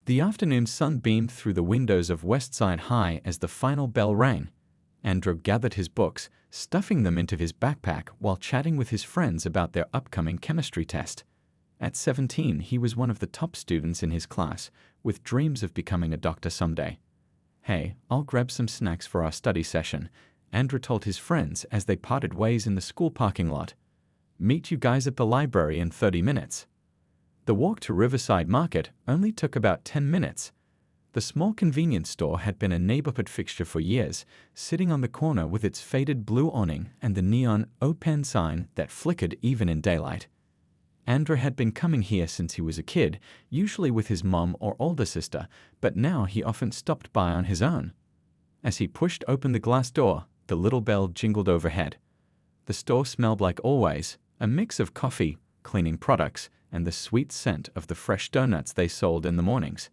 The afternoon sun beamed through the windows of Westside High as the final bell rang. Andrew gathered his books, stuffing them into his backpack while chatting with his friends about their upcoming chemistry test. At 17, he was one of the top students in his class, with dreams of becoming a doctor someday. "Hey, I'll grab some snacks for our study session," Andrew told his friends as they parted ways in the school parking lot. "Meet you guys at the library in 30 minutes. The walk to Riverside Market only took about 10 minutes. The small convenience store had been a neighborhood fixture for years, sitting on the corner with its faded blue awning and the neon open sign that flickered even in daylight. Andrew had been coming here since he was a kid, usually with his mom or older sister, but now he often stopped by on his own. As he pushed open the glass door, the little bell jingled overhead. The store smelled like always, a mix of coffee, cleaning products, and the sweet scent of the fresh donuts they sold in the mornings.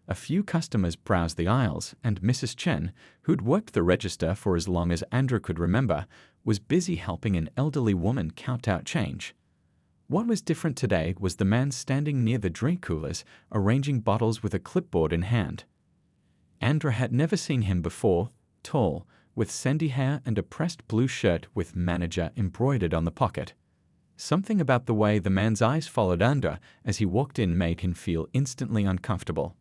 A few customers browsed the aisles, and Mrs. Chen, who'd worked the register for as long as Andrew could remember, was busy helping an elderly woman count out change. What was different today was the man standing near the drink coolers, arranging bottles with a clipboard in hand. Andrew had never seen him before, tall, with sandy hair and a pressed blue shirt with manager embroidered on the pocket. Something about the way the man's eyes followed Andrew as he walked in made him feel instantly uncomfortable.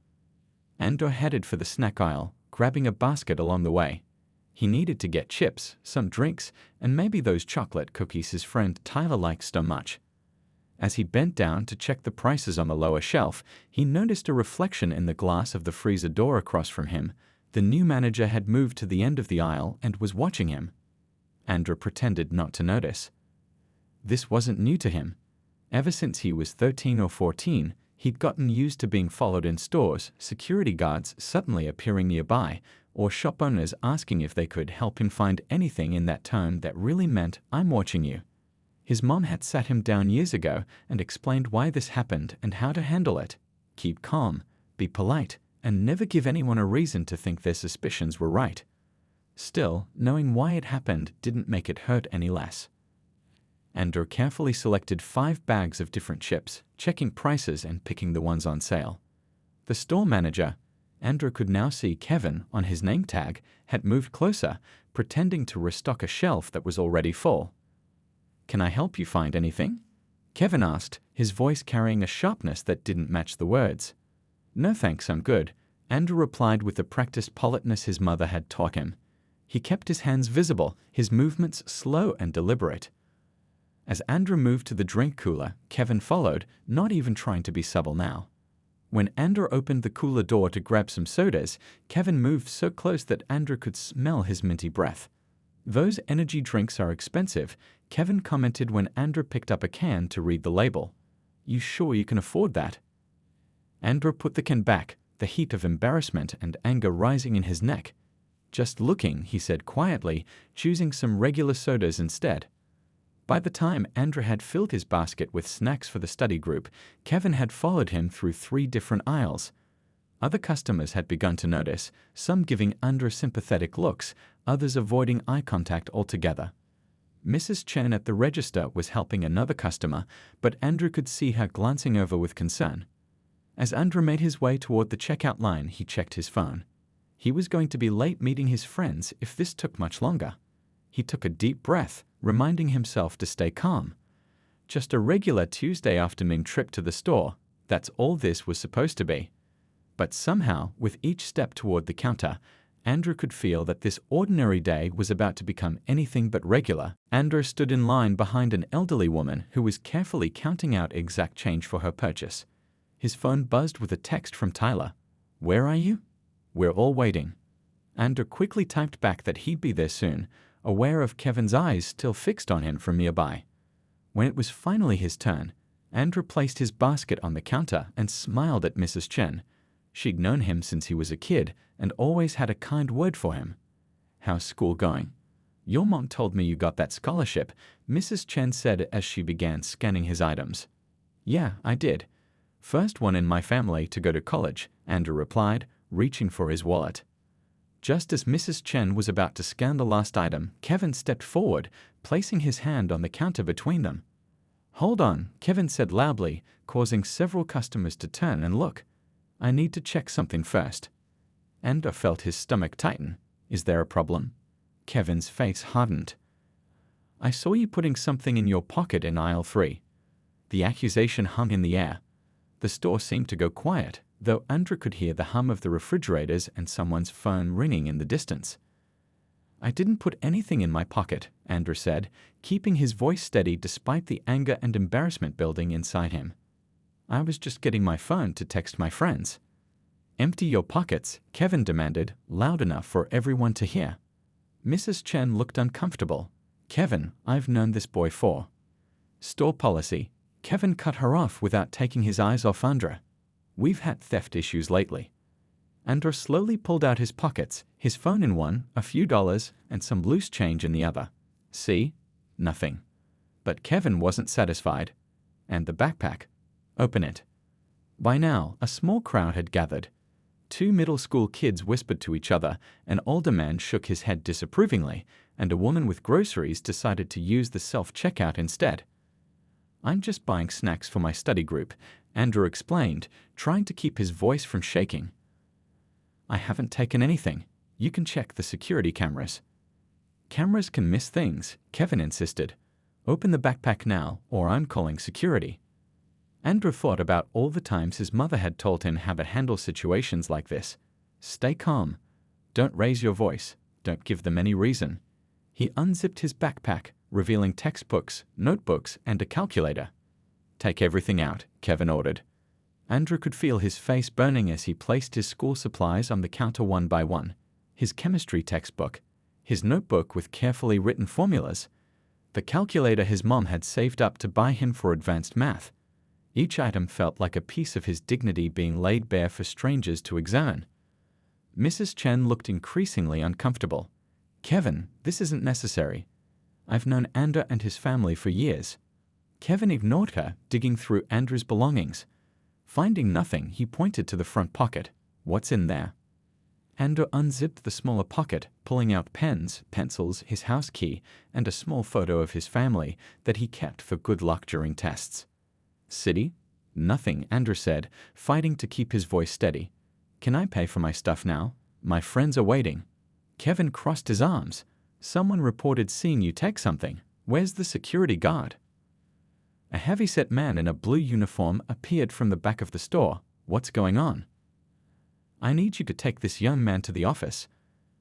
Andrew headed for the snack aisle, grabbing a basket along the way. He needed to get chips, some drinks, and maybe those chocolate cookies his friend Tyler liked so much. As he bent down to check the prices on the lower shelf, he noticed a reflection in the glass of the freezer door across from him. The new manager had moved to the end of the aisle and was watching him. Andrew pretended not to notice. This wasn't new to him. Ever since he was 13 or 14, he'd gotten used to being followed in stores, security guards suddenly appearing nearby, or shop owners asking if they could help him find anything in that tone that really meant, "I'm watching you." His mom had sat him down years ago and explained why this happened and how to handle it. Keep calm, be polite, and never give anyone a reason to think their suspicions were right. Still, knowing why it happened didn't make it hurt any less. Andrew carefully selected 5 bags of different chips, checking prices and picking the ones on sale. The store manager, Andrew could now see Kevin on his name tag, had moved closer, pretending to restock a shelf that was already full. "Can I help you find anything?" Kevin asked, his voice carrying a sharpness that didn't match the words. "No thanks, I'm good," Andrew replied with the practiced politeness his mother had taught him. He kept his hands visible, his movements slow and deliberate. As Andrew moved to the drink cooler, Kevin followed, not even trying to be subtle now. When Andrew opened the cooler door to grab some sodas, Kevin moved so close that Andrew could smell his minty breath. "Those energy drinks are expensive," Kevin commented when Andrew picked up a can to read the label. "You sure you can afford that?" Andrew put the can back, the heat of embarrassment and anger rising in his neck. "Just looking," he said quietly, choosing some regular sodas instead. By the time Andrew had filled his basket with snacks for the study group, Kevin had followed him through 3 different aisles. Other customers had begun to notice, some giving Andrew sympathetic looks, others avoiding eye contact altogether. Mrs. Chen at the register was helping another customer, but Andrew could see her glancing over with concern. As Andrew made his way toward the checkout line, he checked his phone. He was going to be late meeting his friends if this took much longer. He took a deep breath, reminding himself to stay calm. Just a regular Tuesday afternoon trip to the store, that's all this was supposed to be. But somehow, with each step toward the counter, Andrew could feel that this ordinary day was about to become anything but regular. Andrew stood in line behind an elderly woman who was carefully counting out exact change for her purchase. His phone buzzed with a text from Tyler. "Where are you?" "We're all waiting." Andrew quickly typed back that he'd be there soon, aware of Kevin's eyes still fixed on him from nearby. When it was finally his turn, Andrew placed his basket on the counter and smiled at Mrs. Chen. She'd known him since he was a kid and always had a kind word for him. "How's school going?" "Your mom told me you got that scholarship," Mrs. Chen said as she began scanning his items. "Yeah, I did. First one in my family to go to college," Andrew replied, reaching for his wallet. Just as Mrs. Chen was about to scan the last item, Kevin stepped forward, placing his hand on the counter between them. "Hold on," Kevin said loudly, causing several customers to turn and look. I need to check something first. Andrew felt his stomach tighten. Is there a problem? Kevin's face hardened. I saw you putting something in your pocket in aisle 3. The accusation hung in the air. The store seemed to go quiet, though Andrew could hear the hum of the refrigerators and someone's phone ringing in the distance. I didn't put anything in my pocket, Andrew said, keeping his voice steady despite the anger and embarrassment building inside him. I was just getting my phone to text my friends. Empty your pockets, Kevin demanded, loud enough for everyone to hear. Mrs. Chen looked uncomfortable. Kevin, I've known this boy for. Store policy. Kevin cut her off without taking his eyes off Andrew. We've had theft issues lately. Andrew slowly pulled out his pockets, his phone in one, a few dollars, and some loose change in the other. See? Nothing. But Kevin wasn't satisfied. And the backpack? Open it. By now, a small crowd had gathered. 2 middle school kids whispered to each other, an older man shook his head disapprovingly, and a woman with groceries decided to use the self-checkout instead. I'm just buying snacks for my study group, Andrew explained, trying to keep his voice from shaking. I haven't taken anything. You can check the security cameras. Cameras can miss things, Kevin insisted. Open the backpack now, or I'm calling security. Andrew thought about all the times his mother had told him how to handle situations like this. Stay calm. Don't raise your voice. Don't give them any reason. He unzipped his backpack, revealing textbooks, notebooks, and a calculator. Take everything out, Kevin ordered. Andrew could feel his face burning as he placed his school supplies on the counter one by one. His chemistry textbook, his notebook with carefully written formulas, the calculator his mom had saved up to buy him for advanced math. Each item felt like a piece of his dignity being laid bare for strangers to examine. Mrs. Chen looked increasingly uncomfortable. Kevin, this isn't necessary. I've known Andrew and his family for years. Kevin ignored her, digging through Andrew's belongings. Finding nothing, he pointed to the front pocket. What's in there? Andrew unzipped the smaller pocket, pulling out pens, pencils, his house key, and a small photo of his family that he kept for good luck during tests. City? Nothing, Andrew said, fighting to keep his voice steady. Can I pay for my stuff now? My friends are waiting. Kevin crossed his arms. Someone reported seeing you take something. Where's the security guard? A heavy-set man in a blue uniform appeared from the back of the store. What's going on? I need you to take this young man to the office.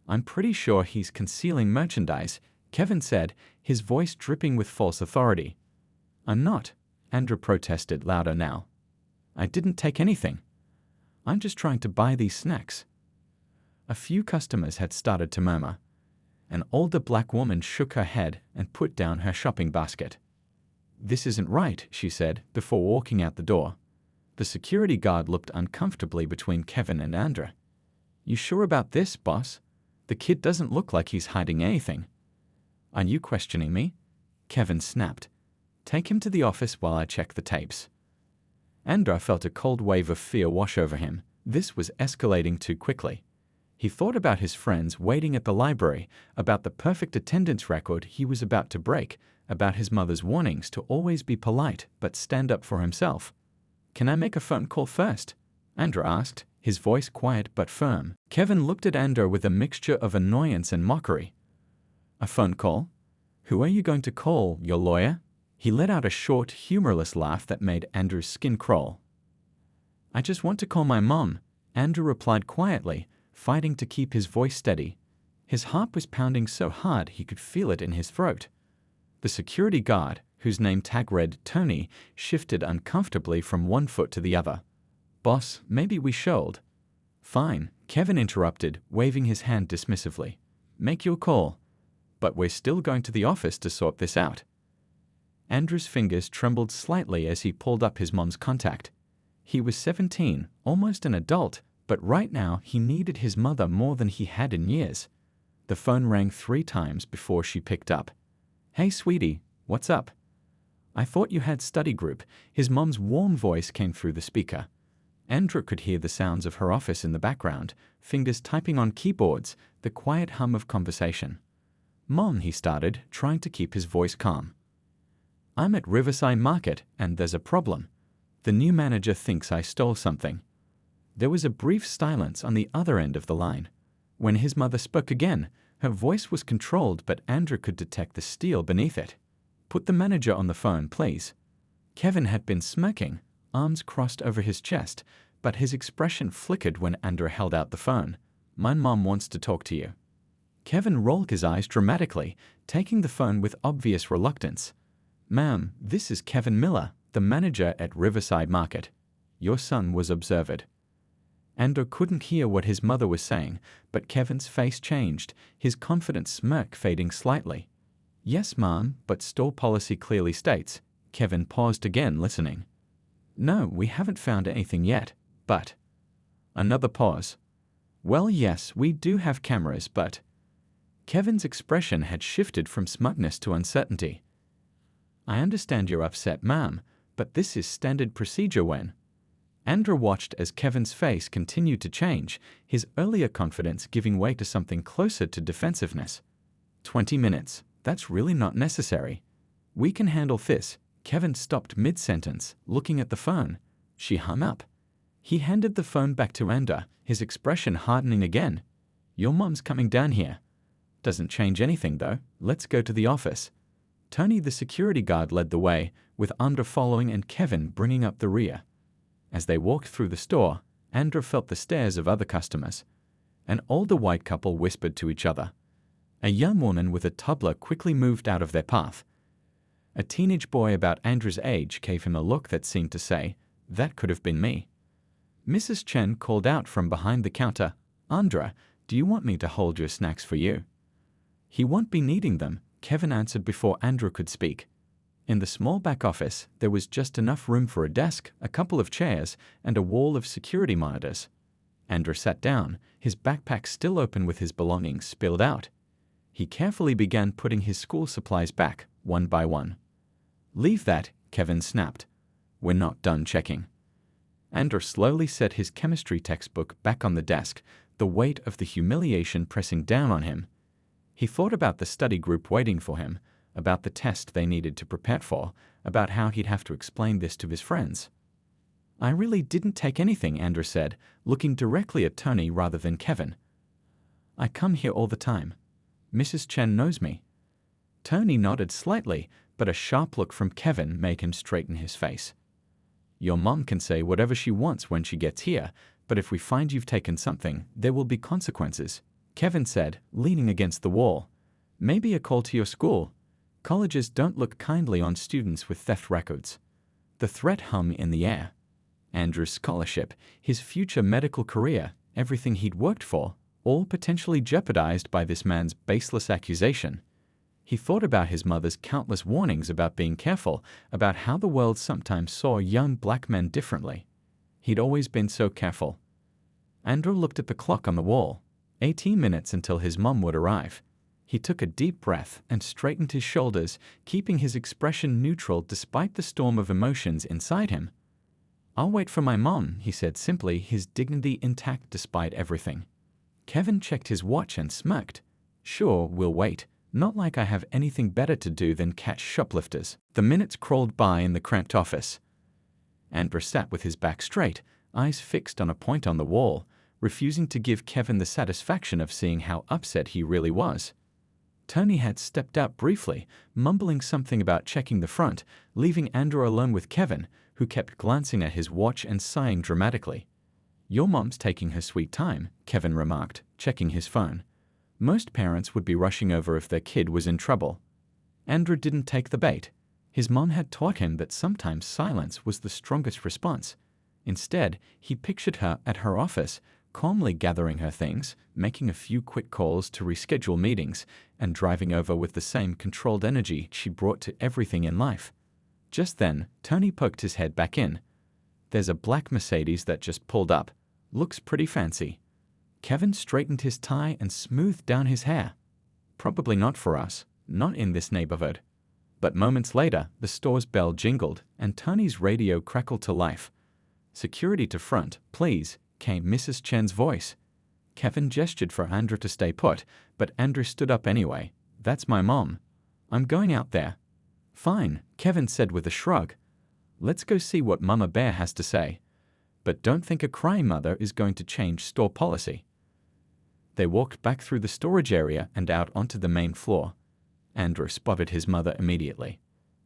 I'm pretty sure he's concealing merchandise, Kevin said, his voice dripping with false authority. I'm not, Andrew protested louder now. I didn't take anything. I'm just trying to buy these snacks. A few customers had started to murmur. An older black woman shook her head and put down her shopping basket. This isn't right, she said, before walking out the door. The security guard looked uncomfortably between Kevin and Andrew. You sure about this, boss? The kid doesn't look like he's hiding anything. Are you questioning me? Kevin snapped. Take him to the office while I check the tapes. Andrew felt a cold wave of fear wash over him. This was escalating too quickly. He thought about his friends waiting at the library, about the perfect attendance record he was about to break, about his mother's warnings to always be polite but stand up for himself. Can I make a phone call first? Andrew asked, his voice quiet but firm. Kevin looked at Andrew with a mixture of annoyance and mockery. A phone call? Who are you going to call, your lawyer? He let out a short, humorless laugh that made Andrew's skin crawl. I just want to call my mom, Andrew replied quietly, fighting to keep his voice steady. His heart was pounding so hard he could feel it in his throat. The security guard, whose name tag read Tony, shifted uncomfortably from one foot to the other. Boss, maybe we should. Fine, Kevin interrupted, waving his hand dismissively. Make your call. But we're still going to the office to sort this out. Andrew's fingers trembled slightly as he pulled up his mom's contact. He was 17, almost an adult, but right now he needed his mother more than he had in years. The phone rang 3 times before she picked up. Hey, sweetie, what's up? I thought you had study group. His mom's warm voice came through the speaker. Andrew could hear the sounds of her office in the background, fingers typing on keyboards, the quiet hum of conversation. Mom, he started, trying to keep his voice calm. I'm at Riverside Market, and there's a problem. The new manager thinks I stole something. There was a brief silence on the other end of the line. When his mother spoke again, her voice was controlled, but Andrew could detect the steel beneath it. "Put the manager on the phone, please." Kevin had been smirking, arms crossed over his chest, but his expression flickered when Andrew held out the phone. "My mom wants to talk to you." Kevin rolled his eyes dramatically, taking the phone with obvious reluctance. "Ma'am, this is Kevin Miller, the manager at Riverside Market. Your son was observed." Andrew couldn't hear what his mother was saying, but Kevin's face changed, his confident smirk fading slightly. "Yes, ma'am, but store policy clearly states." Kevin paused again, listening. "No, we haven't found anything yet, but—" Another pause. "Well, yes, we do have cameras, but—" Kevin's expression had shifted from smugness to uncertainty. "I understand you're upset, ma'am, but this is standard procedure when—" Andrew watched as Kevin's face continued to change, his earlier confidence giving way to something closer to defensiveness. 20 minutes. That's really not necessary. We can handle this." Kevin stopped mid-sentence, looking at the phone. She hung up. He handed the phone back to Andrew, his expression hardening again. "Your mom's coming down here." "Doesn't change anything, though. Let's go to the office." Tony, the security guard, led the way, with Andrew following and Kevin bringing up the rear. As they walked through the store, Andrew felt the stares of other customers. An older white couple whispered to each other. A young woman with a toddler quickly moved out of their path. A teenage boy about Andrew's age gave him a look that seemed to say, "That could have been me." Mrs. Chen called out from behind the counter, "Andrew, do you want me to hold your snacks for you?" "He won't be needing them," Kevin answered before Andrew could speak. In the small back office, there was just enough room for a desk, a couple of chairs, and a wall of security monitors. Andrew sat down, his backpack still open with his belongings spilled out. He carefully began putting his school supplies back, one by one. "Leave that," Kevin snapped. "We're not done checking." Andrew slowly set his chemistry textbook back on the desk, the weight of the humiliation pressing down on him. He thought about the study group waiting for him, about the test they needed to prepare for, about how he'd have to explain this to his friends. "I really didn't take anything," Andrew said, looking directly at Tony rather than Kevin. "I come here all the time. Mrs. Chen knows me." Tony nodded slightly, but a sharp look from Kevin made him straighten his face. "Your mom can say whatever she wants when she gets here, but if we find you've taken something, there will be consequences," Kevin said, leaning against the wall. "Maybe a call to your school. Colleges don't look kindly on students with theft records." The threat hung in the air. Andrew's scholarship, his future medical career, everything he'd worked for, all potentially jeopardized by this man's baseless accusation. He thought about his mother's countless warnings about being careful, about how the world sometimes saw young black men differently. He'd always been so careful. Andrew looked at the clock on the wall. 18 minutes until his mom would arrive. He took a deep breath and straightened his shoulders, keeping his expression neutral despite the storm of emotions inside him. "I'll wait for my mom," he said simply, his dignity intact despite everything. Kevin checked his watch and smirked. "Sure, we'll wait. Not like I have anything better to do than catch shoplifters." The minutes crawled by in the cramped office. Andrew sat with his back straight, eyes fixed on a point on the wall, refusing to give Kevin the satisfaction of seeing how upset he really was. Tony had stepped out briefly, mumbling something about checking the front, leaving Andrew alone with Kevin, who kept glancing at his watch and sighing dramatically. "Your mom's taking her sweet time," Kevin remarked, checking his phone. Most parents would be rushing over if their kid was in trouble. Andrew didn't take the bait. His mom had taught him that sometimes silence was the strongest response. Instead, he pictured her at her office, calmly gathering her things, making a few quick calls to reschedule meetings, and driving over with the same controlled energy she brought to everything in life. Just then, Tony poked his head back in. "There's a black Mercedes that just pulled up. Looks pretty fancy." Kevin straightened his tie and smoothed down his hair. "Probably not for us, not in this neighborhood." But moments later, the store's bell jingled, and Tony's radio crackled to life. "Security to front, please," came Mrs. Chen's voice. Kevin gestured for Andrew to stay put, but Andrew stood up anyway. "That's my mom. I'm going out there." "Fine," Kevin said with a shrug. "Let's go see what Mama Bear has to say." but don't think a crying mother is going to change store policy. They walked back through the storage area and out onto the main floor. Andrew spotted his mother immediately.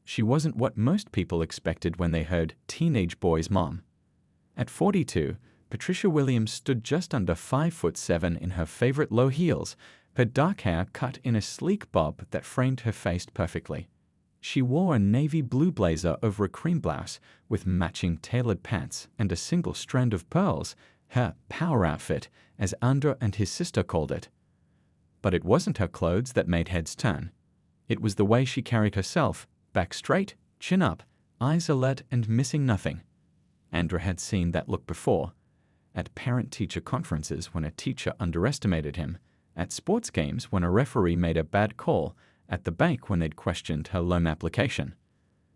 She wasn't what most people expected when they heard teenage boy's mom. At 42, Patricia Williams stood just under 5'7" in her favorite low heels, her dark hair cut in a sleek bob that framed her face perfectly. She wore a navy blue blazer over a cream blouse with matching tailored pants and a single strand of pearls, her power outfit, as Andrew and his sister called it. But it wasn't her clothes that made heads turn. It was the way she carried herself, back straight, chin up, eyes alert and missing nothing. Andrew had seen that look before. At parent-teacher conferences when a teacher underestimated him, at sports games when a referee made a bad call, at the bank when they'd questioned her loan application.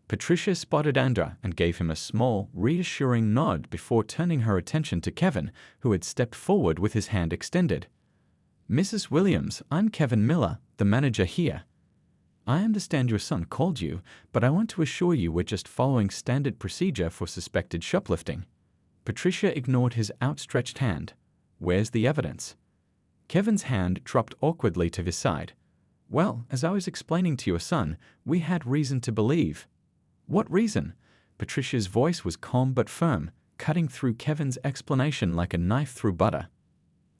Patricia spotted Andrew and gave him a small, reassuring nod before turning her attention to Kevin, who had stepped forward with his hand extended. "Mrs. Williams, I'm Kevin Miller, the manager here. I understand your son called you, but I want to assure you we're just following standard procedure for suspected shoplifting." Patricia ignored his outstretched hand. "Where's the evidence?" Kevin's hand dropped awkwardly to his side. "Well, as I was explaining to your son, we had reason to believe." "What reason?" Patricia's voice was calm but firm, cutting through Kevin's explanation like a knife through butter.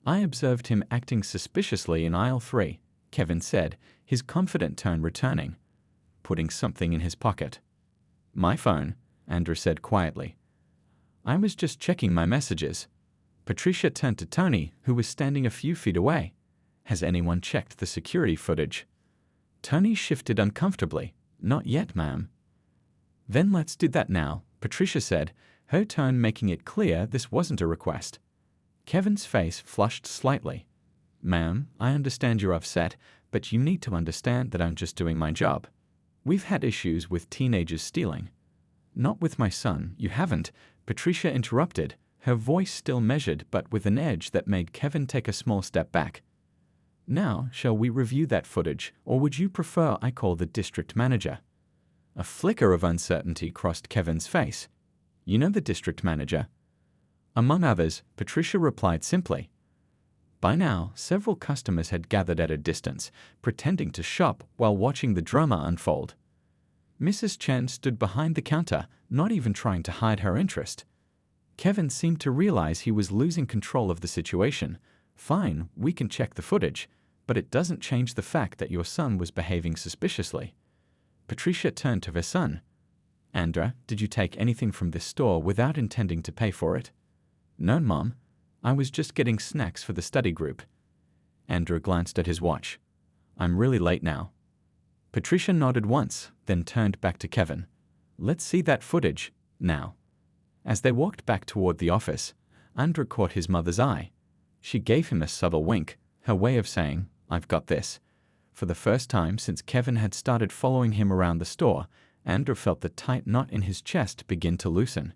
"I observed him acting suspiciously in aisle 3, Kevin said, his confident tone returning, putting something in his pocket. "My phone," Andrew said quietly. "I was just checking my messages." Patricia turned to Tony, who was standing a few feet away. "Has anyone checked the security footage?" Tony shifted uncomfortably. "Not yet, ma'am." "Then let's do that now," Patricia said, her tone making it clear this wasn't a request. Kevin's face flushed slightly. "Ma'am, I understand you're upset, but you need to understand that I'm just doing my job. We've had issues with teenagers stealing." "Not with my son, you haven't," Patricia interrupted, her voice still measured but with an edge that made Kevin take a small step back. "Now, shall we review that footage, or would you prefer I call the district manager?" A flicker of uncertainty crossed Kevin's face. "You know the district manager?" Among others, Patricia replied simply. By now, several customers had gathered at a distance, pretending to shop while watching the drama unfold. Mrs. Chen stood behind the counter, not even trying to hide her interest. Kevin seemed to realize he was losing control of the situation. "Fine, we can check the footage, but it doesn't change the fact that your son was behaving suspiciously." Patricia turned to her son. "Andrew, did you take anything from this store without intending to pay for it?" "No, Mom. I was just getting snacks for the study group." Andrew glanced at his watch. "I'm really late now." Patricia nodded once, then turned back to Kevin. "Let's see that footage, now." As they walked back toward the office, Andrew caught his mother's eye. She gave him a subtle wink, her way of saying, "I've got this." For the first time since Kevin had started following him around the store, Andrew felt the tight knot in his chest begin to loosen.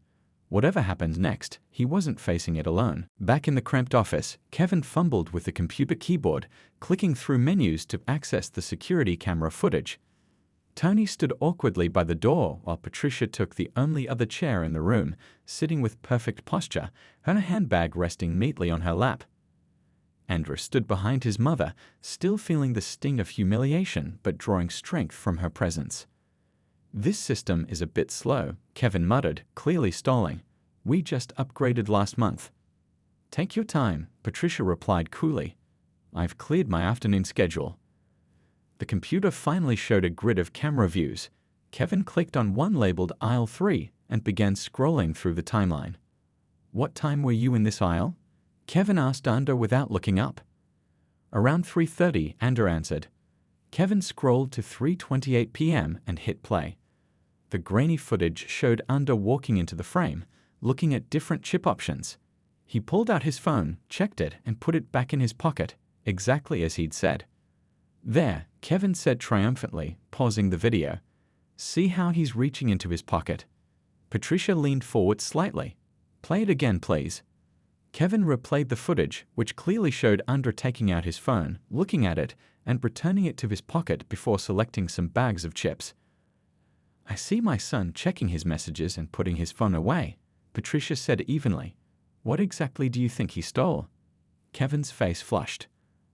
Whatever happened next, he wasn't facing it alone. Back in the cramped office, Kevin fumbled with the computer keyboard, clicking through menus to access the security camera footage. Tony stood awkwardly by the door while Patricia took the only other chair in the room, sitting with perfect posture, her handbag resting neatly on her lap. Andrew stood behind his mother, still feeling the sting of humiliation but drawing strength from her presence. "This system is a bit slow," Kevin muttered, clearly stalling. "We just upgraded last month." "Take your time," Patricia replied coolly. "I've cleared my afternoon schedule." The computer finally showed a grid of camera views. Kevin clicked on one labeled Aisle 3 and began scrolling through the timeline. "What time were you in this aisle?" Kevin asked Andrew without looking up. "Around 3:30, Andrew answered. Kevin scrolled to 3:28 p.m. and hit play. The grainy footage showed Andrew walking into the frame, looking at different chip options. He pulled out his phone, checked it, and put it back in his pocket, exactly as he'd said. "There," Kevin said triumphantly, pausing the video. "See how he's reaching into his pocket?" Patricia leaned forward slightly. "Play it again, please." Kevin replayed the footage, which clearly showed Andrew taking out his phone, looking at it, and returning it to his pocket before selecting some bags of chips. "I see my son checking his messages and putting his phone away," Patricia said evenly. What exactly do you think he stole? Kevin's face flushed.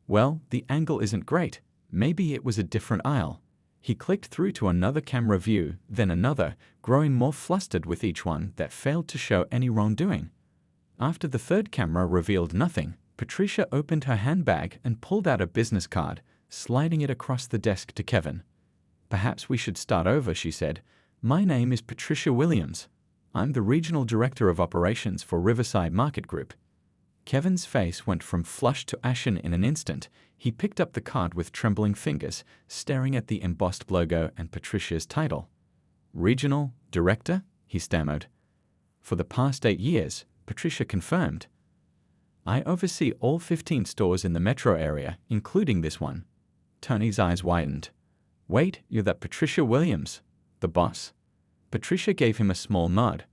Well, the angle isn't great. Maybe it was a different aisle. He clicked through to another camera view, then another, growing more flustered with each one that failed to show any wrongdoing. After the third camera revealed nothing, Patricia opened her handbag and pulled out a business card, sliding it across the desk to Kevin. Perhaps we should start over, she said. My name is Patricia Williams. I'm the Regional Director of Operations for Riverside Market Group. Kevin's face went from flushed to ashen in an instant. He picked up the card with trembling fingers, staring at the embossed logo and Patricia's title. Regional Director? He stammered. For the past 8 years, Patricia confirmed. I oversee all 15 stores in the metro area, including this one. Tony's eyes widened. Wait, you're that Patricia Williams, the boss? Patricia gave him a small nod.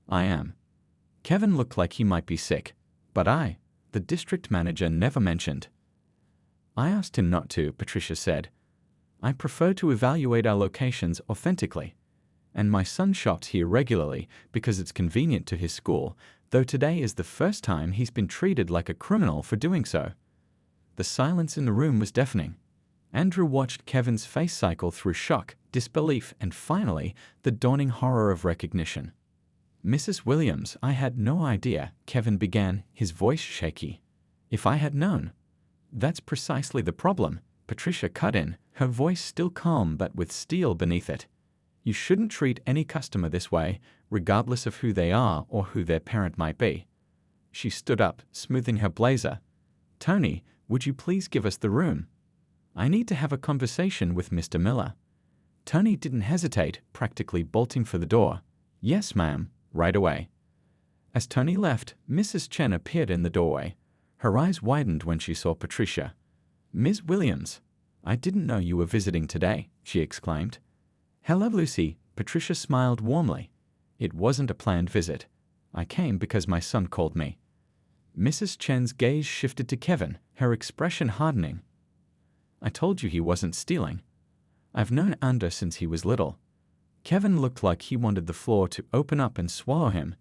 I am. Kevin looked like he might be sick. But the district manager, never mentioned. I asked him not to, Patricia said. I prefer to evaluate our locations authentically. And my son shops here regularly because it's convenient to his school, though today is the first time he's been treated like a criminal for doing so. The silence in the room was deafening. Andrew watched Kevin's face cycle through shock, disbelief, and finally, the dawning horror of recognition. Mrs. Williams, I had no idea, Kevin began, his voice shaky. If I had known. That's precisely the problem, Patricia cut in, her voice still calm but with steel beneath it. You shouldn't treat any customer this way, regardless of who they are or who their parent might be. She stood up, smoothing her blazer. Tony, would you please give us the room? I need to have a conversation with Mr. Miller. Tony didn't hesitate, practically bolting for the door. Yes, ma'am. Right away. As Tony left, Mrs. Chen appeared in the doorway. Her eyes widened when she saw Patricia. Ms. Williams, I didn't know you were visiting today, she exclaimed. Hello, Lucy, Patricia smiled warmly. It wasn't a planned visit. I came because my son called me. Mrs. Chen's gaze shifted to Kevin, her expression hardening. I told you he wasn't stealing. I've known Ander since he was little. Kevin looked like he wanted the floor to open up and swallow him.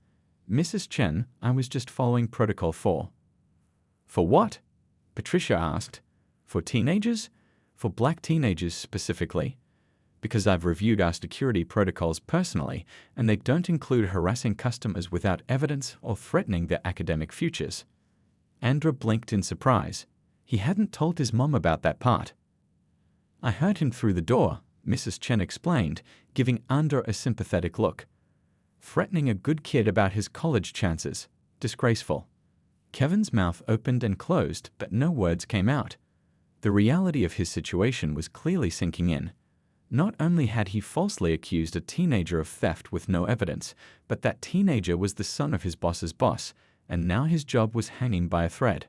Mrs. Chen, I was just following Protocol 4. For what? Patricia asked. For teenagers? For black teenagers specifically. Because I've reviewed our security protocols personally, and they don't include harassing customers without evidence or threatening their academic futures. Andrew blinked in surprise. He hadn't told his mom about that part. I heard him through the door, Mrs. Chen explained, giving Ander a sympathetic look. Threatening a good kid about his college chances. Disgraceful. Kevin's mouth opened and closed, but no words came out. The reality of his situation was clearly sinking in. Not only had he falsely accused a teenager of theft with no evidence, but that teenager was the son of his boss's boss, and now his job was hanging by a thread.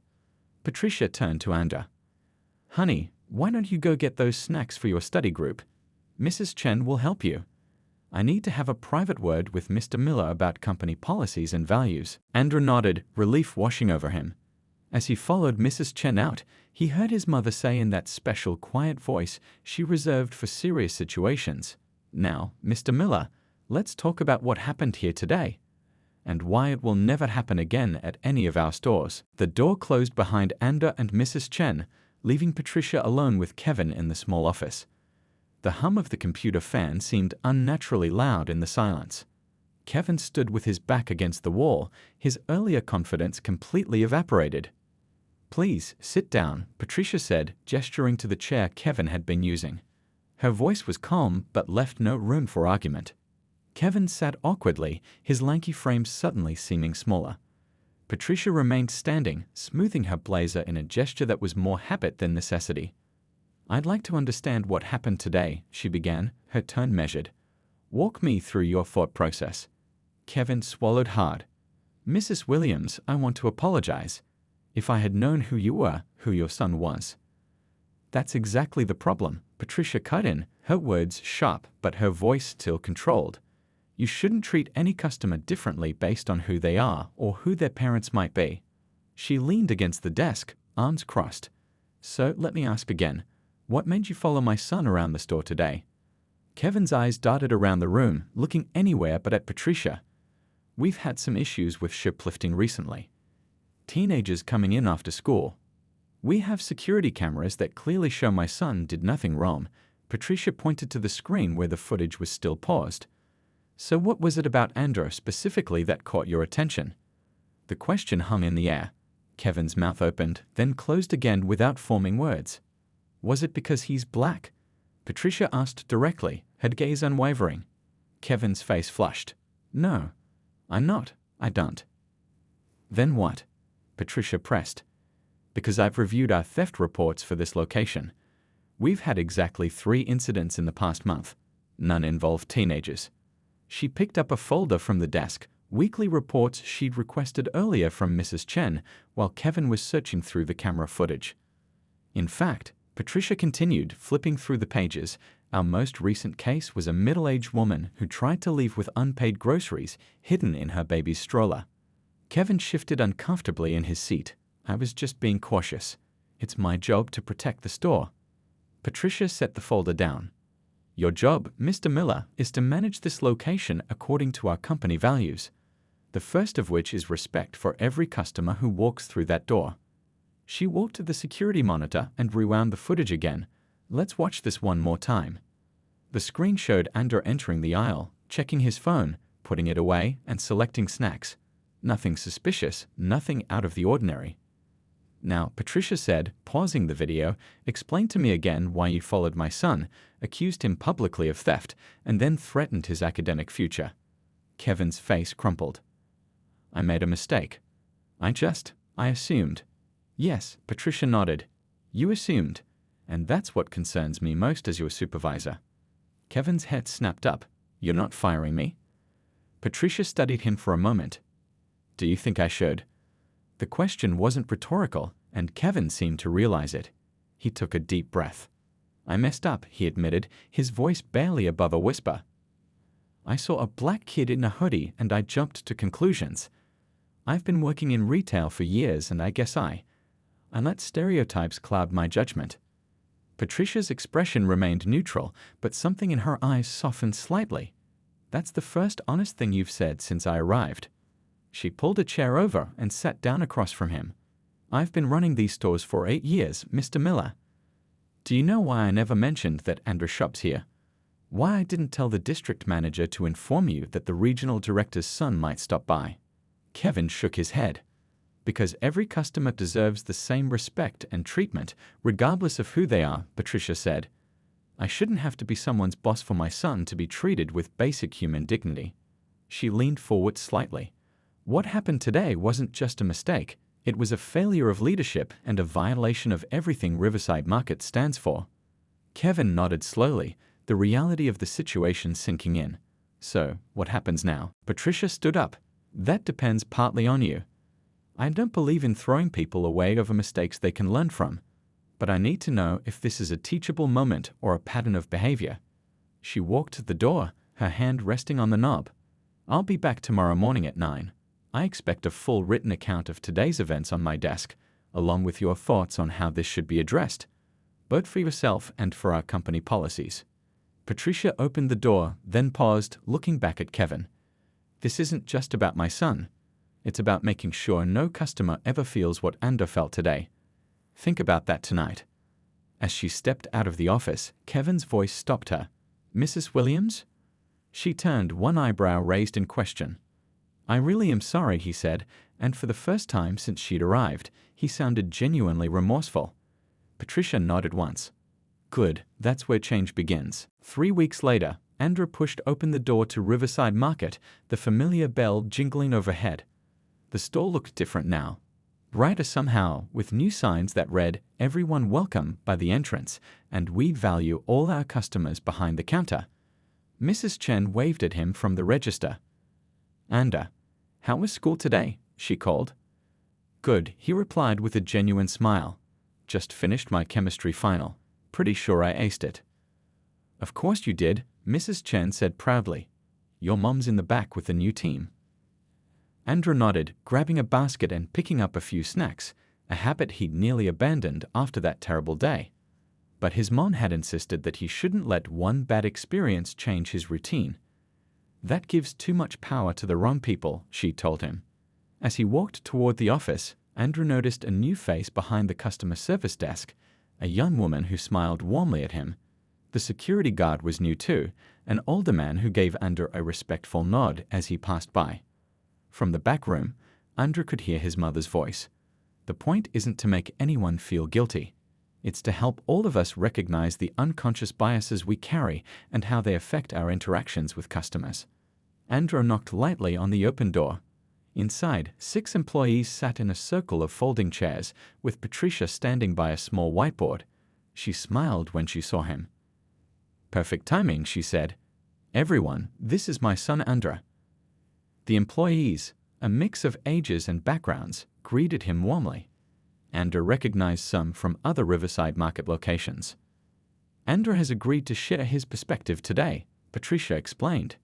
Patricia turned to Ander. Honey, why don't you go get those snacks for your study group? Mrs. Chen will help you. I need to have a private word with Mr. Miller about company policies and values. Andrew nodded, relief washing over him. As he followed Mrs. Chen out, he heard his mother say in that special, quiet voice she reserved for serious situations, Now, Mr. Miller, let's talk about what happened here today, and why it will never happen again at any of our stores. The door closed behind Ander and Mrs. Chen, leaving Patricia alone with Kevin in the small office. The hum of the computer fan seemed unnaturally loud in the silence. Kevin stood with his back against the wall, his earlier confidence completely evaporated. Please, sit down, Patricia said, gesturing to the chair Kevin had been using. Her voice was calm but left no room for argument. Kevin sat awkwardly, his lanky frame suddenly seeming smaller. Patricia remained standing, smoothing her blazer in a gesture that was more habit than necessity. I'd like to understand what happened today, she began, her tone measured. Walk me through your thought process. Kevin swallowed hard. Mrs. Williams, I want to apologize. If I had known who you were, who your son was. That's exactly the problem, Patricia cut in, her words sharp but her voice still controlled. You shouldn't treat any customer differently based on who they are or who their parents might be. She leaned against the desk, arms crossed. So let me ask again, what made you follow my son around the store today? Kevin's eyes darted around the room, looking anywhere but at Patricia. We've had some issues with shoplifting recently. Teenagers coming in after school. We have security cameras that clearly show my son did nothing wrong. Patricia pointed to the screen where the footage was still paused. So what was it about Andrew specifically that caught your attention? The question hung in the air. Kevin's mouth opened, then closed again without forming words. Was it because he's black? Patricia asked directly, her gaze unwavering. Kevin's face flushed. No, I'm not. I don't. Then what? Patricia pressed. Because I've reviewed our theft reports for this location. We've had exactly 3 incidents in the past month. None involved teenagers. She picked up a folder from the desk, weekly reports she'd requested earlier from Mrs. Chen, while Kevin was searching through the camera footage. In fact, Patricia continued, flipping through the pages. Our most recent case was a middle-aged woman who tried to leave with unpaid groceries hidden in her baby's stroller. Kevin shifted uncomfortably in his seat. I was just being cautious. It's my job to protect the store. Patricia set the folder down. Your job, Mr. Miller, is to manage this location according to our company values. The first of which is respect for every customer who walks through that door. She walked to the security monitor and rewound the footage again. Let's watch this one more time. The screen showed Andrew entering the aisle, checking his phone, putting it away, and selecting snacks. Nothing suspicious, nothing out of the ordinary. Now, Patricia said, pausing the video, explain to me again why you followed my son, accused him publicly of theft, and then threatened his academic future. Kevin's face crumpled. I made a mistake. I assumed. Yes, Patricia nodded. You assumed. And that's what concerns me most as your supervisor. Kevin's head snapped up. You're not firing me? Patricia studied him for a moment. Do you think I should? The question wasn't rhetorical, and Kevin seemed to realize it. He took a deep breath. I messed up, he admitted, his voice barely above a whisper. I saw a black kid in a hoodie and I jumped to conclusions. I've been working in retail for years and I guess I let stereotypes cloud my judgment. Patricia's expression remained neutral, but something in her eyes softened slightly. That's the first honest thing you've said since I arrived. She pulled a chair over and sat down across from him. I've been running these stores for 8 years, Mr. Miller. Do you know why I never mentioned that Andrew shops here? Why I didn't tell the district manager to inform you that the regional director's son might stop by? Kevin shook his head. Because every customer deserves the same respect and treatment, regardless of who they are, Patricia said. I shouldn't have to be someone's boss for my son to be treated with basic human dignity. She leaned forward slightly. What happened today wasn't just a mistake. It was a failure of leadership and a violation of everything Riverside Market stands for. Kevin nodded slowly, the reality of the situation sinking in. So, what happens now? Patricia stood up. That depends partly on you. I don't believe in throwing people away over mistakes they can learn from. But I need to know if this is a teachable moment or a pattern of behavior. She walked to the door, her hand resting on the knob. I'll be back tomorrow morning at 9. I expect a full written account of today's events on my desk, along with your thoughts on how this should be addressed, both for yourself and for our company policies. Patricia opened the door, then paused, looking back at Kevin. This isn't just about my son. It's about making sure no customer ever feels what Andrew felt today. Think about that tonight. As she stepped out of the office, Kevin's voice stopped her. Mrs. Williams? She turned, one eyebrow raised in question. I really am sorry, he said, and for the first time since she'd arrived, he sounded genuinely remorseful. Patricia nodded once. Good, that's where change begins. 3 weeks later, Andrew pushed open the door to Riverside Market, the familiar bell jingling overhead. The store looked different now. Brighter somehow, with new signs that read, Everyone welcome by the entrance, and we value all our customers behind the counter. Mrs. Chen waved at him from the register. Andrew, how was school today? She called. Good, he replied with a genuine smile. Just finished my chemistry final. Pretty sure I aced it. Of course you did, Mrs. Chen said proudly. Your mom's in the back with the new team. Andrew nodded, grabbing a basket and picking up a few snacks, a habit he'd nearly abandoned after that terrible day. But his mom had insisted that he shouldn't let one bad experience change his routine. That gives too much power to the wrong people, she told him. As he walked toward the office, Andrew noticed a new face behind the customer service desk, a young woman who smiled warmly at him. The security guard was new too, an older man who gave Andrew a respectful nod as he passed by. From the back room, Andrew could hear his mother's voice. The point isn't to make anyone feel guilty. It's to help all of us recognize the unconscious biases we carry and how they affect our interactions with customers. Andrew knocked lightly on the open door. Inside, 6 employees sat in a circle of folding chairs, with Patricia standing by a small whiteboard. She smiled when she saw him. "Perfect timing," she said. "Everyone, this is my son Andrew." The employees, a mix of ages and backgrounds, greeted him warmly. Andrew recognized some from other Riverside Market locations. "Andrew has agreed to share his perspective today," Patricia explained.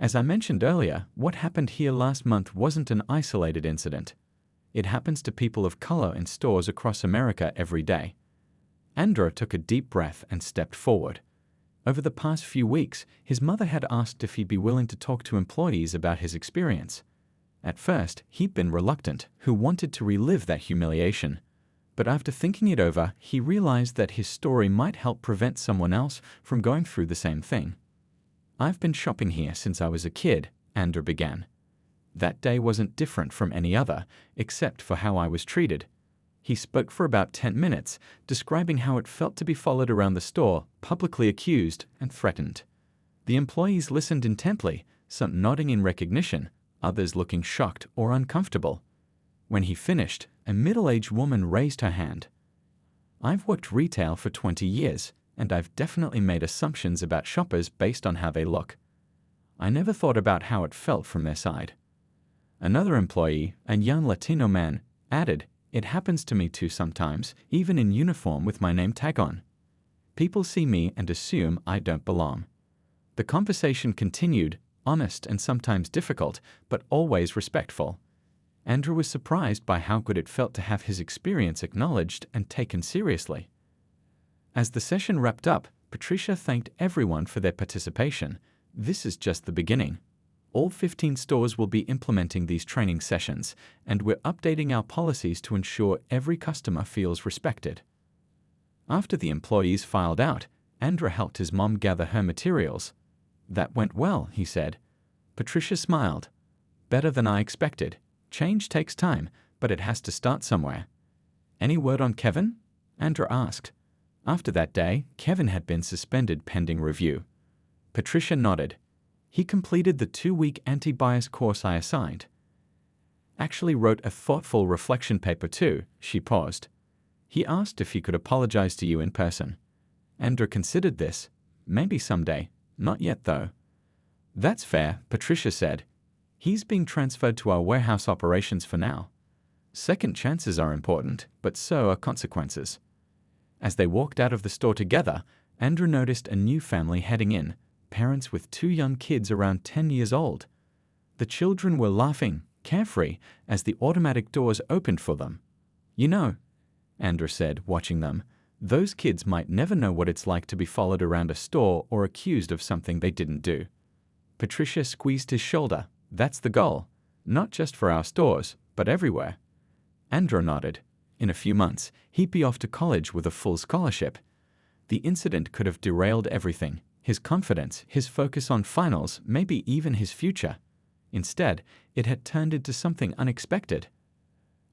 "As I mentioned earlier, what happened here last month wasn't an isolated incident. It happens to people of color in stores across America every day." Andrew took a deep breath and stepped forward. Over the past few weeks, his mother had asked if he'd be willing to talk to employees about his experience. At first, he'd been reluctant, who wanted to relive that humiliation. But after thinking it over, he realized that his story might help prevent someone else from going through the same thing. "I've been shopping here since I was a kid," Andrew began. "That day wasn't different from any other, except for how I was treated." He spoke for about 10 minutes, describing how it felt to be followed around the store, publicly accused and threatened. The employees listened intently, some nodding in recognition, others looking shocked or uncomfortable. When he finished, a middle-aged woman raised her hand. "I've worked retail for 20 years, and I've definitely made assumptions about shoppers based on how they look. I never thought about how it felt from their side." Another employee, a young Latino man, added, "It happens to me too sometimes, even in uniform with my name tag on. People see me and assume I don't belong." The conversation continued, honest and sometimes difficult, but always respectful. Andrew was surprised by how good it felt to have his experience acknowledged and taken seriously. As the session wrapped up, Patricia thanked everyone for their participation. "This is just the beginning. All 15 stores will be implementing these training sessions, and we're updating our policies to ensure every customer feels respected." After the employees filed out, Andrew helped his mom gather her materials. "That went well," he said. Patricia smiled. "Better than I expected. Change takes time, but it has to start somewhere." "Any word on Kevin?" Andrew asked. After that day, Kevin had been suspended pending review. Patricia nodded. "He completed the 2-week anti-bias course I assigned. Actually wrote a thoughtful reflection paper too." She paused. "He asked if he could apologize to you in person." Andrew considered this. "Maybe someday. Not yet, though." "That's fair," Patricia said. "He's being transferred to our warehouse operations for now. Second chances are important, but so are consequences." As they walked out of the store together, Andrew noticed a new family heading in, parents with 2 young kids around 10 years old. The children were laughing, carefree, as the automatic doors opened for them. "You know," Andrew said, watching them, "those kids might never know what it's like to be followed around a store or accused of something they didn't do." Patricia squeezed his shoulder. "That's the goal. Not just for our stores, but everywhere." Andrew nodded. In a few months, he'd be off to college with a full scholarship. The incident could have derailed everything: his confidence, his focus on finals, maybe even his future. Instead, it had turned into something unexpected.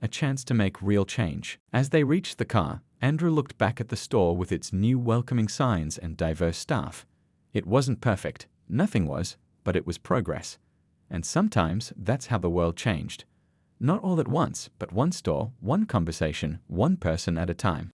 A chance to make real change. As they reached the car, Andrew looked back at the store with its new welcoming signs and diverse staff. It wasn't perfect. Nothing was, but it was progress. And sometimes that's how the world changed. Not all at once, but one store, one conversation, one person at a time.